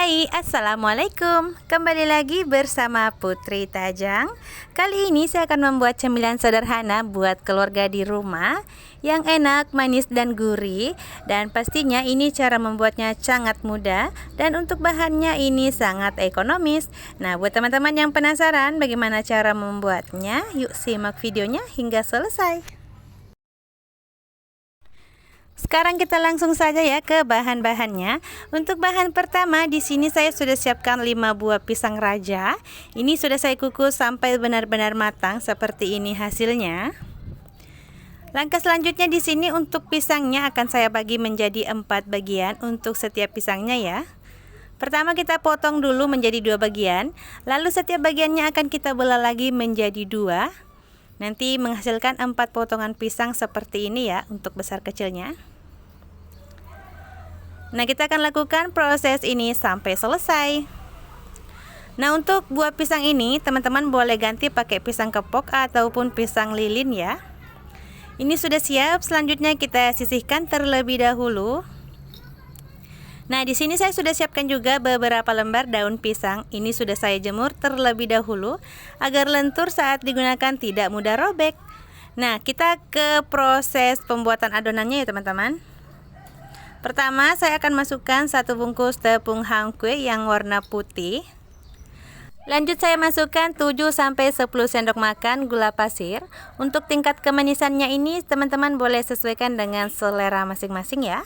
Hai, Assalamualaikum. Kembali lagi bersama Putri Tajang. Kali ini saya akan membuat cemilan sederhana buat keluarga di rumah yang enak, manis, dan gurih. Dan pastinya ini cara membuatnya sangat mudah. Dan untuk bahannya ini sangat ekonomis. Nah, buat teman-teman yang penasaran bagaimana cara membuatnya, yuk simak videonya hingga selesai. Sekarang kita langsung saja ya ke bahan-bahannya. Untuk bahan pertama di sini saya sudah siapkan 5 buah pisang raja. Ini sudah saya kukus sampai benar-benar matang seperti ini hasilnya. Langkah selanjutnya di sini untuk pisangnya akan saya bagi menjadi 4 bagian untuk setiap pisangnya ya. Pertama kita potong dulu menjadi 2 bagian, lalu setiap bagiannya akan kita belah lagi menjadi 2. Nanti menghasilkan 4 potongan pisang seperti ini ya untuk besar kecilnya. Nah, kita akan lakukan proses ini sampai selesai. Nah, untuk buah pisang ini teman-teman boleh ganti pakai pisang kepok ataupun pisang lilin ya. Ini sudah siap, selanjutnya kita sisihkan terlebih dahulu. Nah, di sini saya sudah siapkan juga beberapa lembar daun pisang. Ini sudah saya jemur terlebih dahulu agar lentur saat digunakan tidak mudah robek. Nah, kita ke proses pembuatan adonannya ya teman-teman. Pertama, saya akan masukkan 1 bungkus tepung hangkue yang warna putih. Lanjut saya masukkan 7-10 sendok makan gula pasir. Untuk tingkat kemanisannya ini teman-teman boleh sesuaikan dengan selera masing-masing ya.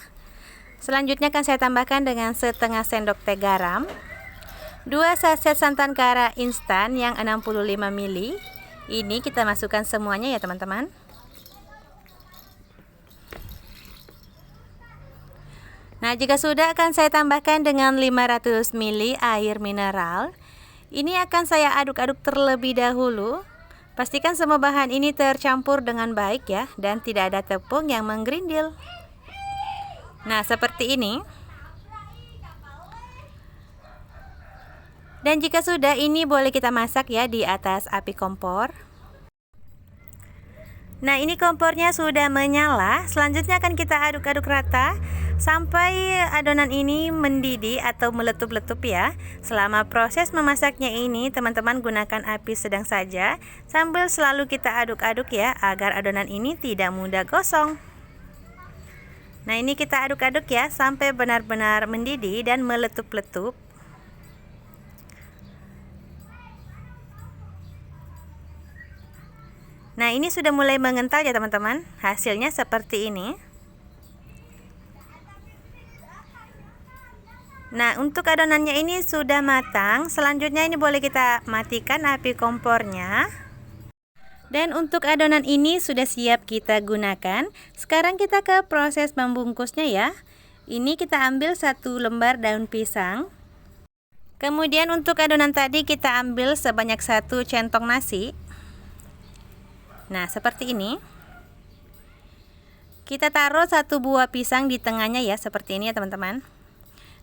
Selanjutnya akan saya tambahkan dengan setengah sendok teh garam, 2 saset santan kara instan yang 65 ml. Ini kita masukkan semuanya ya teman-teman. Nah, jika sudah akan saya tambahkan dengan 500 ml air mineral. Ini akan saya aduk-aduk terlebih dahulu. Pastikan semua bahan ini tercampur dengan baik ya, dan tidak ada tepung yang menggerindil. Nah, seperti ini. Dan jika sudah, ini boleh kita masak ya di atas api kompor. Nah, ini kompornya sudah menyala. Selanjutnya akan kita aduk-aduk rata sampai adonan ini mendidih atau meletup-letup ya. Selama proses memasaknya ini teman-teman gunakan api sedang saja, sambil selalu kita aduk-aduk ya agar adonan ini tidak mudah gosong. Nah, ini kita aduk-aduk ya sampai benar-benar mendidih dan meletup-letup. Nah, ini sudah mulai mengental ya teman-teman. Hasilnya seperti ini. Nah, untuk adonannya ini sudah matang. Selanjutnya ini boleh kita matikan api kompornya. Dan untuk adonan ini sudah siap kita gunakan. Sekarang kita ke proses membungkusnya ya. Ini kita ambil 1 lembar daun pisang. Kemudian untuk adonan tadi kita ambil sebanyak 1 centong nasi. Nah, seperti ini. Kita taruh 1 buah pisang di tengahnya ya, seperti ini ya teman-teman.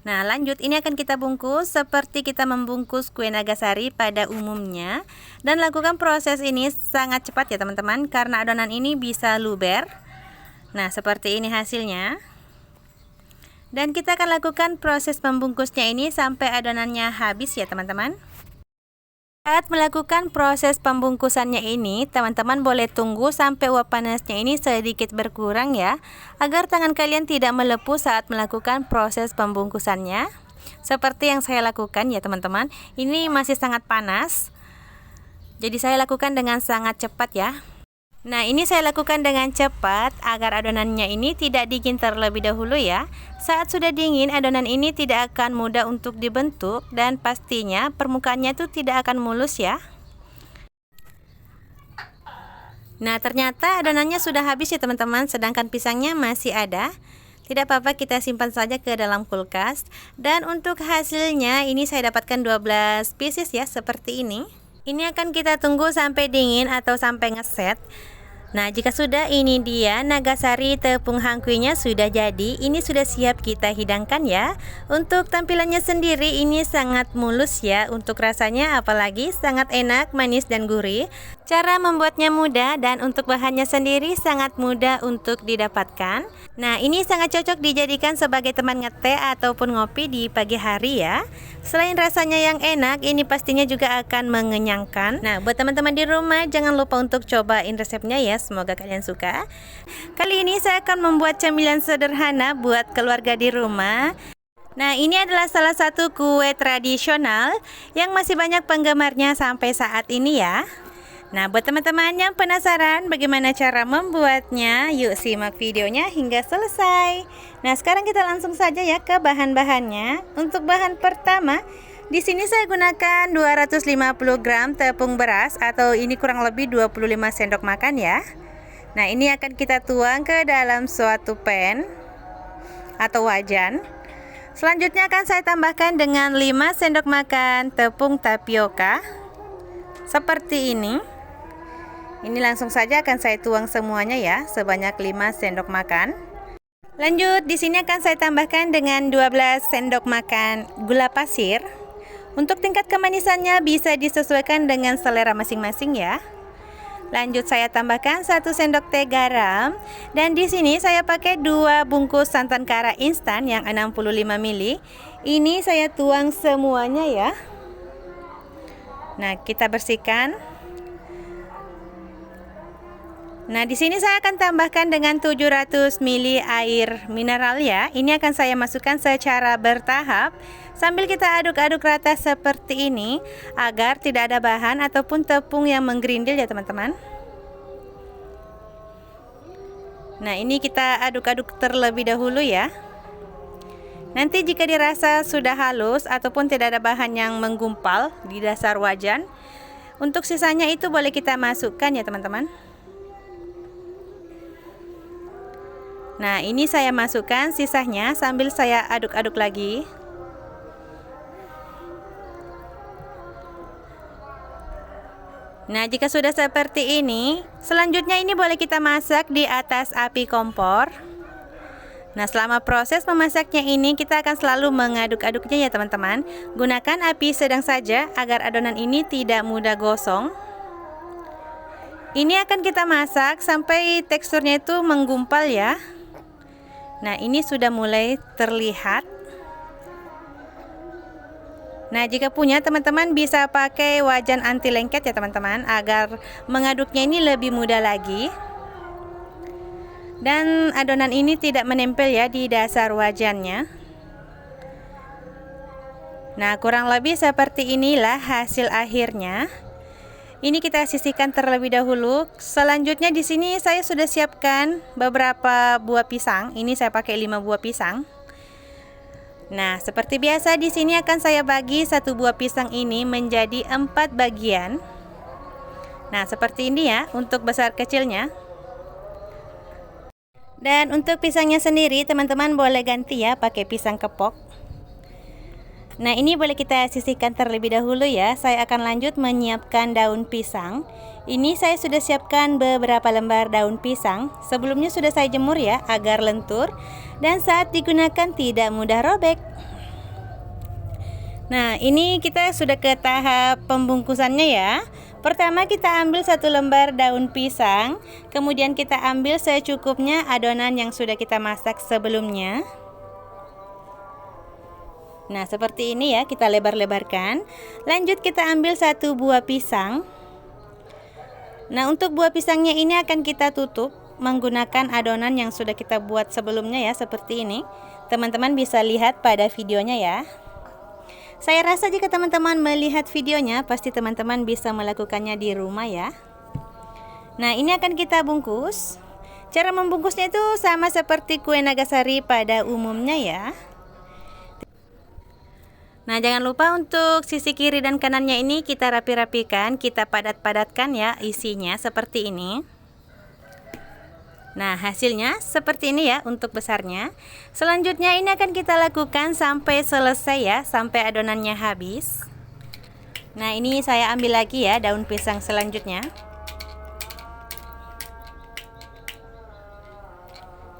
Nah, lanjut ini akan kita bungkus seperti kita membungkus kue nagasari pada umumnya. Dan lakukan proses ini sangat cepat ya teman-teman, karena adonan ini bisa luber. Nah, seperti ini hasilnya. Dan kita akan lakukan proses membungkusnya ini sampai adonannya habis ya teman-teman. Saat melakukan proses pembungkusannya ini, teman-teman boleh tunggu sampai uap panasnya ini sedikit berkurang ya, agar tangan kalian tidak melepuh saat melakukan proses pembungkusannya. Seperti yang saya lakukan ya teman-teman, ini masih sangat panas. Jadi saya lakukan dengan sangat cepat ya. Nah, ini saya lakukan dengan cepat agar adonannya ini tidak dingin terlebih dahulu ya. Saat sudah dingin, adonan ini tidak akan mudah untuk dibentuk dan pastinya permukaannya itu tidak akan mulus ya. Nah, ternyata adonannya sudah habis ya teman-teman, sedangkan pisangnya masih ada. Tidak apa-apa, kita simpan saja ke dalam kulkas. Dan untuk hasilnya ini saya dapatkan 12 pieces ya, seperti ini. Ini akan kita tunggu sampai dingin atau sampai ngeset. Nah, jika sudah, ini dia nagasari tepung hangkuinya sudah jadi. Ini sudah siap kita hidangkan ya. Untuk tampilannya sendiri ini sangat mulus ya. Untuk rasanya apalagi sangat enak, manis dan gurih. Cara membuatnya mudah dan untuk bahannya sendiri sangat mudah untuk didapatkan. Nah, ini sangat cocok dijadikan sebagai teman ngeteh ataupun ngopi di pagi hari ya. Selain rasanya yang enak, ini pastinya juga akan mengenyangkan. Nah, buat teman-teman di rumah jangan lupa untuk cobain resepnya ya. Semoga kalian suka. Kali ini saya akan membuat camilan sederhana buat keluarga di rumah. Nah, ini adalah salah satu kue tradisional yang masih banyak penggemarnya sampai saat ini ya. Nah, buat teman-teman yang penasaran bagaimana cara membuatnya, yuk simak videonya hingga selesai. Nah, sekarang kita langsung saja ya ke bahan-bahannya. Untuk bahan pertama, di sini saya gunakan 250 gram tepung beras atau ini kurang lebih 25 sendok makan ya. Nah, ini akan kita tuang ke dalam suatu pan atau wajan. Selanjutnya akan saya tambahkan dengan 5 sendok makan tepung tapioka. Seperti ini. Ini langsung saja akan saya tuang semuanya ya, sebanyak 5 sendok makan. Lanjut, di sini akan saya tambahkan dengan 12 sendok makan gula pasir. Untuk tingkat kemanisannya bisa disesuaikan dengan selera masing-masing ya. Lanjut saya tambahkan 1 sendok teh garam dan di sini saya pakai 2 bungkus santan kara instan yang 65 ml. Ini saya tuang semuanya ya. Nah, kita bersihkan. Nah, di sini saya akan tambahkan dengan 700 ml air mineral ya. Ini akan saya masukkan secara bertahap sambil kita aduk-aduk rata seperti ini agar tidak ada bahan ataupun tepung yang menggerindil ya teman-teman. Nah, ini kita aduk-aduk terlebih dahulu ya. Nanti jika dirasa sudah halus ataupun tidak ada bahan yang menggumpal di dasar wajan, untuk sisanya itu boleh kita masukkan ya teman-teman. Nah, ini saya masukkan sisanya sambil saya aduk-aduk lagi. Nah, jika sudah seperti ini, selanjutnya ini boleh kita masak di atas api kompor. Nah, selama proses memasaknya ini kita akan selalu mengaduk-aduknya ya teman-teman. Gunakan api sedang saja agar adonan ini tidak mudah gosong. Ini akan kita masak sampai teksturnya itu menggumpal ya. Nah, ini sudah mulai terlihat. Nah, jika punya teman-teman bisa pakai wajan anti lengket ya teman-teman, agar mengaduknya ini lebih mudah lagi. Dan adonan ini tidak menempel ya di dasar wajannya. Nah, kurang lebih seperti inilah hasil akhirnya. Ini kita sisihkan terlebih dahulu. Selanjutnya di sini saya sudah siapkan beberapa buah pisang. Ini saya pakai 5 buah pisang. Nah, seperti biasa di sini akan saya bagi satu buah pisang ini menjadi 4 bagian. Nah, seperti ini ya untuk besar kecilnya. Dan untuk pisangnya sendiri teman-teman boleh ganti ya pakai pisang kepok. Nah, ini boleh kita sisihkan terlebih dahulu ya. Saya akan lanjut menyiapkan daun pisang. Ini saya sudah siapkan beberapa lembar daun pisang. Sebelumnya sudah saya jemur ya agar lentur dan saat digunakan tidak mudah robek. Nah, ini kita sudah ke tahap pembungkusannya ya. Pertama kita ambil 1 lembar daun pisang, kemudian kita ambil secukupnya adonan yang sudah kita masak sebelumnya. Nah, seperti ini ya, kita lebar-lebarkan. Lanjut kita ambil 1 buah pisang. Nah, untuk buah pisangnya ini akan kita tutup menggunakan adonan yang sudah kita buat sebelumnya ya, seperti ini. Teman-teman bisa lihat pada videonya ya. Saya rasa jika teman-teman melihat videonya, pasti teman-teman bisa melakukannya di rumah ya. Nah, ini akan kita bungkus. Cara membungkusnya itu sama seperti kue Nagasari pada umumnya ya. Nah, jangan lupa untuk sisi kiri dan kanannya ini kita rapi-rapikan, kita padat-padatkan ya isinya seperti ini. Nah, hasilnya seperti ini ya untuk besarnya. Selanjutnya ini akan kita lakukan sampai selesai ya, sampai adonannya habis. Nah, ini saya ambil lagi ya daun pisang selanjutnya.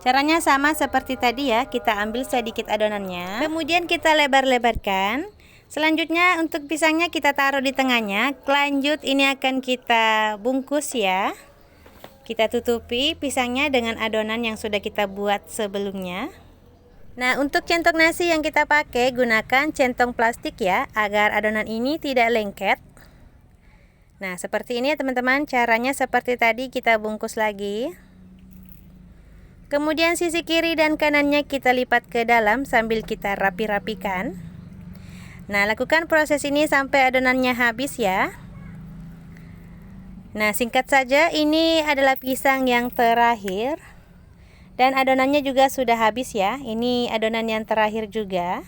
Caranya sama seperti tadi ya, kita ambil sedikit adonannya, kemudian kita lebar-lebarkan Selanjutnya untuk pisangnya kita taruh di tengahnya. Lanjut ini akan kita bungkus ya. Kita tutupi pisangnya dengan adonan yang sudah kita buat sebelumnya. Nah, untuk centong nasi yang kita pakai, gunakan centong plastik ya, agar adonan ini tidak lengket. Nah, seperti ini ya teman-teman, caranya seperti tadi kita bungkus lagi. Kemudian sisi kiri dan kanannya kita lipat ke dalam sambil kita rapi-rapikan. Nah, lakukan proses ini sampai adonannya habis ya. Nah, singkat saja, ini adalah pisang yang terakhir. Dan adonannya juga sudah habis ya. Ini adonan yang terakhir juga.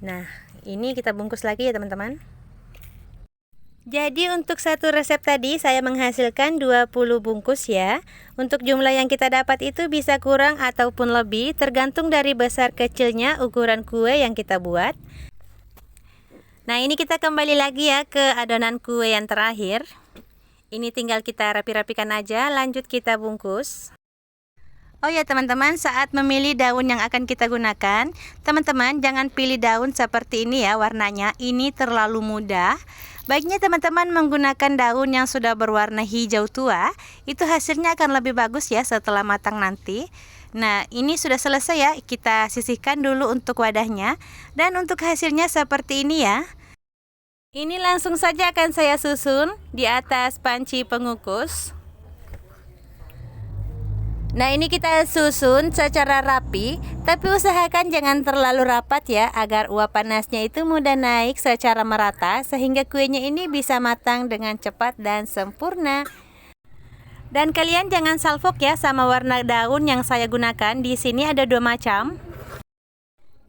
Nah, ini kita bungkus lagi ya teman-teman. Jadi untuk satu resep tadi saya menghasilkan 20 bungkus ya. Untuk jumlah yang kita dapat itu bisa kurang ataupun lebih, tergantung dari besar kecilnya ukuran kue yang kita buat. Nah, ini kita kembali lagi ya ke adonan kue yang terakhir. Ini tinggal kita rapi-rapikan aja, lanjut kita bungkus. Oh ya teman-teman, saat memilih daun yang akan kita gunakan, teman-teman jangan pilih daun seperti ini ya warnanya, ini terlalu muda. Baiknya teman-teman menggunakan daun yang sudah berwarna hijau tua, itu hasilnya akan lebih bagus ya setelah matang nanti. Nah, ini sudah selesai ya, kita sisihkan dulu untuk wadahnya. Dan untuk hasilnya seperti ini ya. Ini langsung saja akan saya susun di atas panci pengukus. Nah, ini kita susun secara rapi, tapi usahakan jangan terlalu rapat ya, agar uap panasnya itu mudah naik secara merata, sehingga kuenya ini bisa matang dengan cepat dan sempurna. Dan kalian jangan salfok ya sama warna daun yang saya gunakan. Di sini ada 2 macam.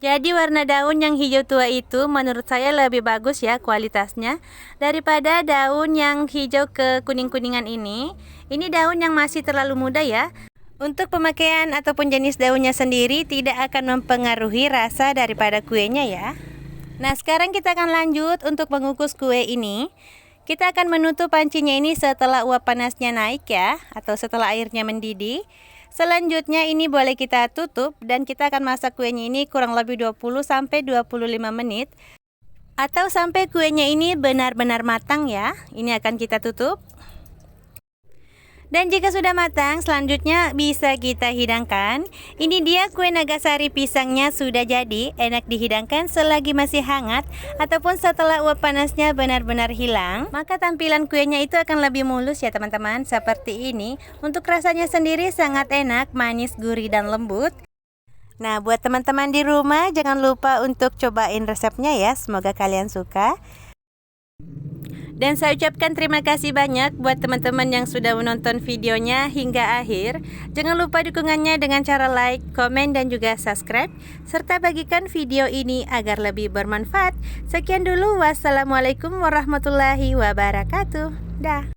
Jadi warna daun yang hijau tua itu menurut saya lebih bagus ya kualitasnya daripada daun yang hijau ke kuning-kuningan ini. Ini daun yang masih terlalu muda ya. Untuk pemakaian ataupun jenis daunnya sendiri tidak akan mempengaruhi rasa daripada kuenya ya. Nah, sekarang kita akan lanjut untuk mengukus kue ini. Kita akan menutup pancinya ini setelah uap panasnya naik ya, atau setelah airnya mendidih. Selanjutnya ini boleh kita tutup dan kita akan masak kuenya ini kurang lebih 20-25 menit. Atau sampai kuenya ini benar-benar matang ya. Ini akan kita tutup. Dan jika sudah matang, selanjutnya bisa kita hidangkan. Ini dia kue Nagasari pisangnya sudah jadi, enak dihidangkan selagi masih hangat ataupun setelah uap panasnya benar-benar hilang. Maka tampilan kuenya itu akan lebih mulus ya teman-teman, seperti ini. Untuk rasanya sendiri sangat enak, manis, gurih, dan lembut. Nah, buat teman-teman di rumah jangan lupa untuk cobain resepnya ya, semoga kalian suka. Dan saya ucapkan terima kasih banyak buat teman-teman yang sudah menonton videonya hingga akhir. Jangan lupa dukungannya dengan cara like, komen, dan juga subscribe. Serta bagikan video ini agar lebih bermanfaat. Sekian dulu, wassalamualaikum warahmatullahi wabarakatuh. Dah.